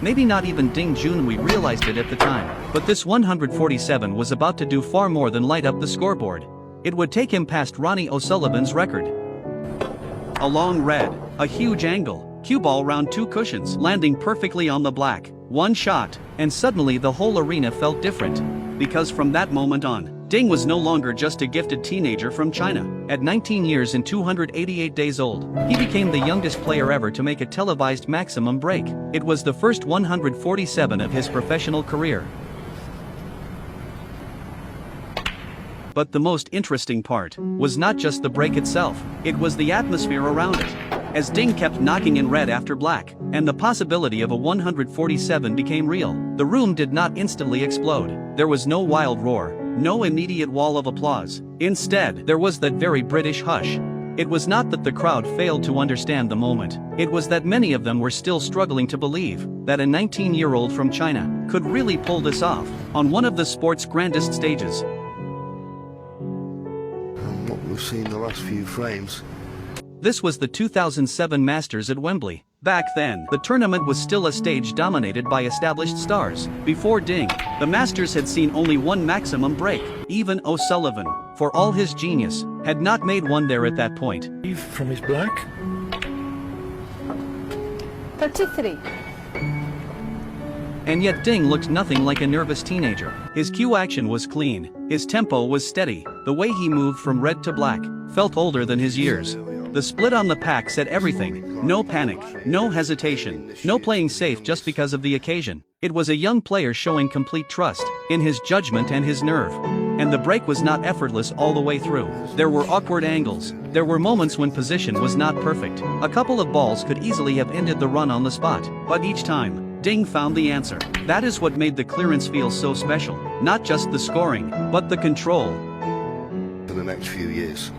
Maybe not even Ding Junhui realized it at the time, but this 147 was about to do far more than light up the scoreboard. It would take him past Ronnie O'Sullivan's record. A long red, a huge angle, cue ball round 2 cushions, landing perfectly on the black. One shot, and suddenly the whole arena felt different. Because from that moment on, Ding was no longer just a gifted teenager from China. At 19 years and 288 days old, he became the youngest player ever to make a televised maximum break. It was the first 147 of his professional career. But the most interesting part was not just the break itself, it was the atmosphere around it. As Ding kept knocking in red after black, and the possibility of a 147 became real, the room did not instantly explode. There was no wild roar, no immediate wall of applause. Instead, there was that very British hush. It was not that the crowd failed to understand the moment, it was that many of them were still struggling to believe that a 19-year-old from China could really pull this off on one of the sport's grandest stages. And what we've seen the last few frames. This was the 2007 Masters at Wembley. Back then, the tournament was still a stage dominated by established stars. Before Ding, the Masters had seen only one maximum break. Even O'Sullivan, for all his genius, had not made one there at that point. From his black. 33. And yet Ding looked nothing like a nervous teenager. His cue action was clean, his tempo was steady, the way he moved from red to black felt older than his years. The split on the pack said everything. No panic, no hesitation, no playing safe just because of the occasion. It was a young player showing complete trust in his judgment and his nerve. And the break was not effortless all the way through. There were awkward angles. There were moments when position was not perfect. A couple of balls could easily have ended the run on the spot. But each time, Ding found the answer. That is what made the clearance feel so special. Not just the scoring, but the control. For the next few years.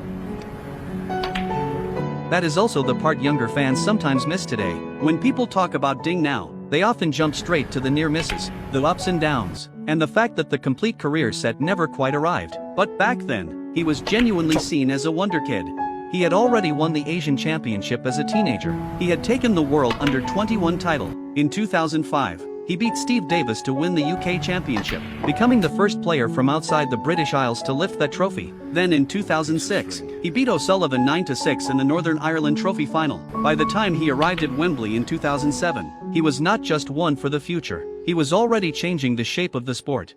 That is also the part younger fans sometimes miss today. When people talk about Ding now, they often jump straight to the near misses, the ups and downs, and the fact that the complete career set never quite arrived. But back then, he was genuinely seen as a wonder kid. He had already won the Asian Championship as a teenager. He had taken the World Under-21 title. In 2005, he beat Steve Davis to win the UK Championship, becoming the first player from outside the British Isles to lift that trophy. Then in 2006, he beat O'Sullivan 9-6 in the Northern Ireland Trophy final. By the time he arrived at Wembley in 2007, he was not just one for the future, he was already changing the shape of the sport.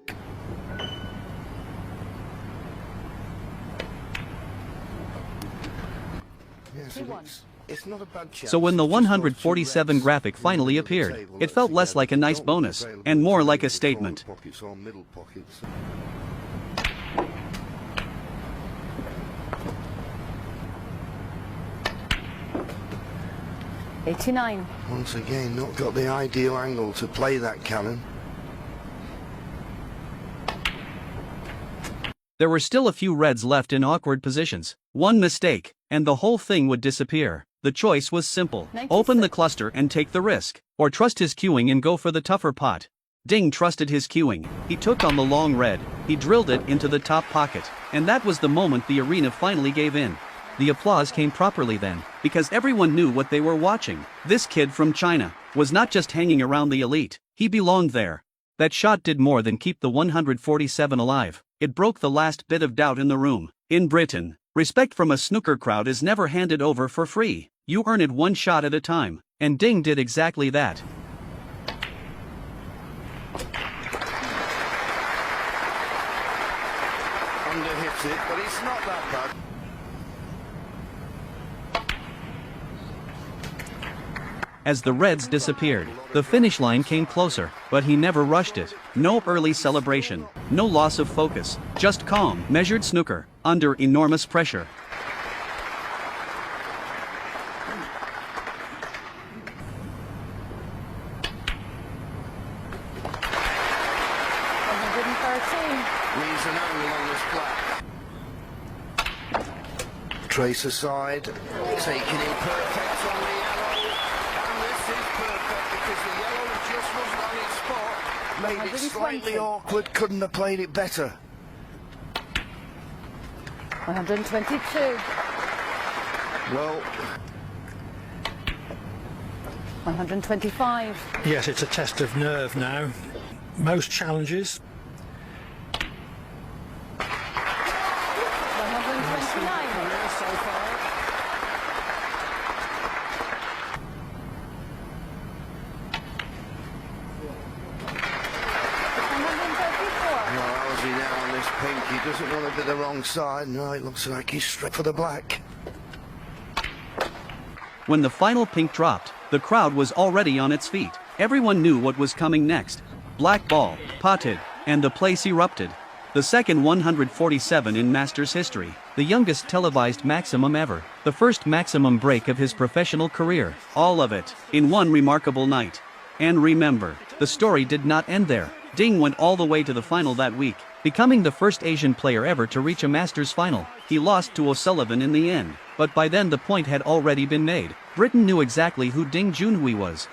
So when the 147 graphic finally appeared, it felt less like a nice bonus, and more like a statement. '89. Once again, not got the ideal angle to play that cannon. There were still a few reds left in awkward positions. One mistake, and the whole thing would disappear. The choice was simple. 96. Open the cluster and take the risk, or trust his cueing and go for the tougher pot. Ding trusted his cueing. He took on the long red, he drilled it into the top pocket, and that was the moment the arena finally gave in. The applause came properly then, because everyone knew what they were watching. This kid from China was not just hanging around the elite, he belonged there. That shot did more than keep the 147 alive. It broke the last bit of doubt in the room. In Britain, respect from a snooker crowd is never handed over for free. You earn it one shot at a time, and Ding did exactly that. Underhits it, but it's not that bad. As the reds disappeared, the finish line came closer, but he never rushed it. No early celebration, no loss of focus, just calm, measured snooker, under enormous pressure. Leaves an angle on this black. Trace aside, taking it perfect on the yellow. And this is perfect because the yellow just wasn't on its spot. Made it slightly awkward, couldn't have played it better. 122. Well, 125. Yes, it's a test of nerve now. Most challenges. 129. How's he now on this pink? He doesn't want to be the wrong side. No, it looks like he's straight for the black. When the final pink dropped, the crowd was already on its feet. Everyone knew what was coming next. Black ball, potted, and the place erupted. The second 147 in Masters history, the youngest televised maximum ever, the first maximum break of his professional career, all of it, in one remarkable night. And remember, the story did not end there. Ding went all the way to the final that week, becoming the first Asian player ever to reach a Masters final. He lost to O'Sullivan in the end, but by then the point had already been made. Britain knew exactly who Ding Junhui was.